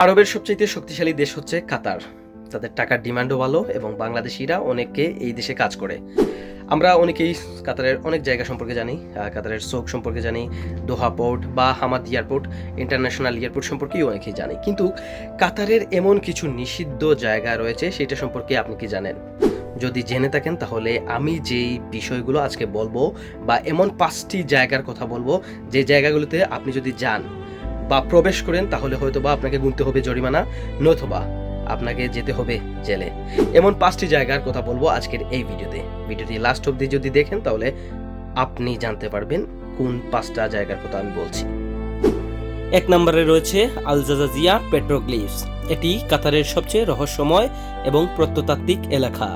আরবের সবচেয়ে শক্তিশালী দেশ হচ্ছে কাতার। তাদের টাকার ডিমান্ডও ভালো এবং বাংলাদেশিরা অনেকে এই দেশে কাজ করে। আমরা অনেকেই কাতারের অনেক জায়গা সম্পর্কে জানি, কাতারের সৌক সম্পর্কে জানি, দোহা পোর্ট বা হামাদ এয়ারপোর্ট, ইন্টারন্যাশনাল এয়ারপোর্ট সম্পর্কেও অনেকেই জানি। কিন্তু কাতারের এমন কিছু নিষিদ্ধ জায়গা রয়েছে, সেটা সম্পর্কে আপনি কি জানেন? যদি জেনে থাকেন তাহলে আমি যেই বিষয়গুলো আজকে বলবো বা এমন 5টি জায়গার কথা বলবো, যে জায়গাগুলোতে আপনি যদি যান বা প্রবেশ করেন তাহলে হয়তো বা আপনাকে গুনতে হবে জরিমানা, নতুবা আপনাকে যেতে হবে জেলে। এমন 5টি জায়গার কথা বলবো আজকের এই ভিডিওটি লাস্ট অবধি যদি দেখেন তাহলে আপনি জানতে পারবেন কোন 5টা জায়গার কথা আমি বলছি। 1 নম্বরে রয়েছে আল জাজাজিয়া পেট্রোগ্লিফস। এটি কাতারের সবচেয়ে রহস্যময় এবং প্রত্নতাত্ত্বিক এলাকা।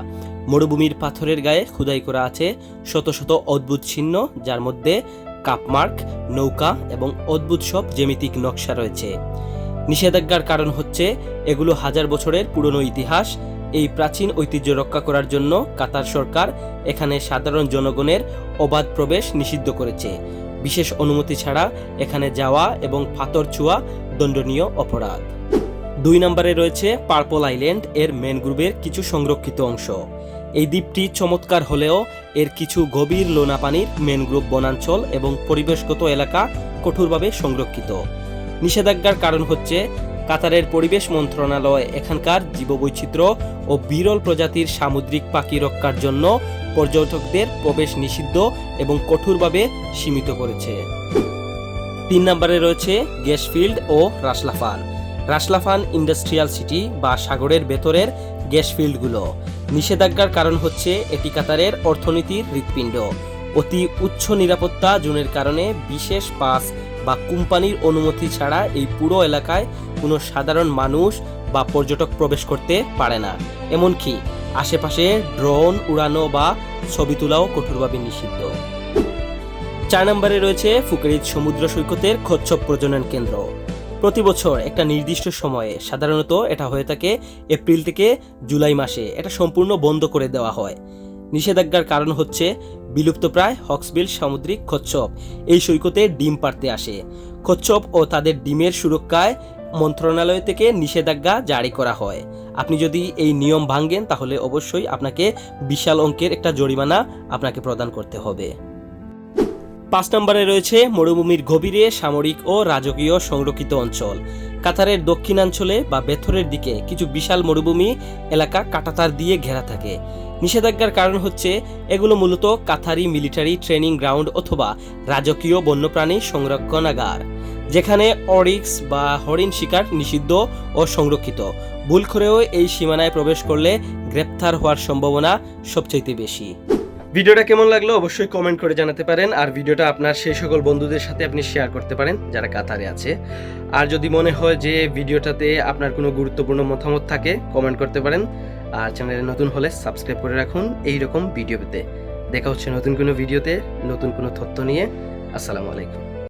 মরুভূমির পাথরের গায়ে খোদাই করা আছে শত শত অদ্ভুত চিহ্ন, যার মধ্যে কাপমার্ক, নৌকা এবং অদ্ভুত সব জ্যামিতিক নকশা রয়েছে। নিষেধাজ্ঞার কারণ হচ্ছে এগুলো হাজার বছরের পুরনো ইতিহাস। এই প্রাচীন ঐতিহ্য রক্ষা করার জন্য কাতার সরকার এখানে সাধারণ জনগণের অবাধ প্রবেশ নিষিদ্ধ করেছে। বিশেষ অনুমতি ছাড়া এখানে যাওয়া এবং পাথর ছোঁয়া দণ্ডনীয় অপরাধ। 2 নম্বরে রয়েছে পার্পল আইল্যান্ড, এর ম্যানগ্রোভের কিছু সংরক্ষিত অংশ। এই দ্বীপটি চমৎকার হলেও এর কিছু গভীর লোনা পানির ম্যানগ্রোভ বনাঞ্চল এবং পরিবেশগত এলাকা কঠোরভাবে সংরক্ষিত। নিষেধাজ্ঞার কারণ হচ্ছে কাতারের পরিবেশ মন্ত্রণালয় এখানকার জীববৈচিত্র্য ও বিরল প্রজাতির সামুদ্রিক পাখি রক্ষার জন্য পর্যটকদের প্রবেশ নিষিদ্ধ এবং কঠোরভাবে সীমিত করেছে। 3 নম্বরে রয়েছে গ্যাসফিল্ড ও রাসলাফান। রাসলাফান ইন্ডাস্ট্রিয়াল সিটি বা সাগরের ভেতরের গ্যাসফিল্ডগুলো। নিষেধাজ্ঞার কারণ হচ্ছে এটি কাতারের অর্থনীতির হৃৎপিণ্ড। অতি উচ্চ নিরাপত্তা জোনের কারণে বিশেষ পাস বা কোম্পানির অনুমতি ছাড়া এই পুরো এলাকায় কোনো সাধারণ মানুষ বা পর্যটক প্রবেশ করতে পারে না। এমনকি আশেপাশে ড্রোন উড়ানো বা ছবি তোলাও কঠোরভাবে নিষিদ্ধ। 4 নম্বরে রয়েছে ফুকেরিত সমুদ্র সৈকতের কচ্ছপ প্রজনন কেন্দ্র। প্রতি বছর একটা নির্দিষ্ট সময়ে, সাধারণত এটা হয়ে থাকে এপ্রিল থেকে জুলাই মাসে, এটা সম্পূর্ণ বন্ধ করে দেওয়া হয়। নিষেধাজ্ঞার কারণ হচ্ছে বিলুপ্তপ্রায় হক্সবিল সামুদ্রিক কচ্ছপ এই সৈকতে ডিম পাড়তে আসে। কচ্ছপ ও তাদের ডিমের সুরক্ষায় মন্ত্রণালয় থেকে নিষেধাজ্ঞা জারি করা হয়। আপনি যদি এই নিয়ম ভাঙেন তাহলে অবশ্যই আপনাকে বিশাল অঙ্কের একটা জরিমানা আপনাকে প্রদান করতে হবে। 5 নম্বরে রয়েছে মরুভূমির গভীরে সামরিক ও রাজকীয় সংরক্ষিত অঞ্চল। কাতারের দক্ষিণাঞ্চলে বা ভেতরের দিকে কিছু বিশাল মরুভূমি এলাকা কাঁটাতার দিয়ে ঘেরা থাকে। নিষেধাজ্ঞার কারণ হচ্ছে এগুলো মূলত কাতারি মিলিটারি ট্রেনিং গ্রাউন্ড অথবা রাজকীয় বন্যপ্রাণী সংরক্ষণাগার, যেখানে অরিক্স বা হরিণ শিকার নিষিদ্ধ ও সংরক্ষিত। ভুল করেও এই সীমানায় প্রবেশ করলে গ্রেপ্তার হওয়ার সম্ভাবনা সবচেয়ে বেশি। ভিডিওটা কেমন লাগলো অবশ্যই কমেন্ট করে জানাতে পারেন, আর ভিডিওটা আপনার সেই সকল বন্ধুদের সাথে আপনি শেয়ার করতে পারেন যারা কাতারে আছে। আর যদি মনে হয় যে ভিডিওটাতে আপনার কোনো গুরুত্বপূর্ণ মতামত থাকে, কমেন্ট করতে পারেন। আর চ্যানেলে নতুন হলে সাবস্ক্রাইব করে রাখুন এই রকম ভিডিও পেতে। দেখা হচ্ছে নতুন কোনো ভিডিওতে নতুন কোনো তথ্য নিয়ে। আসসালামু আলাইকুম।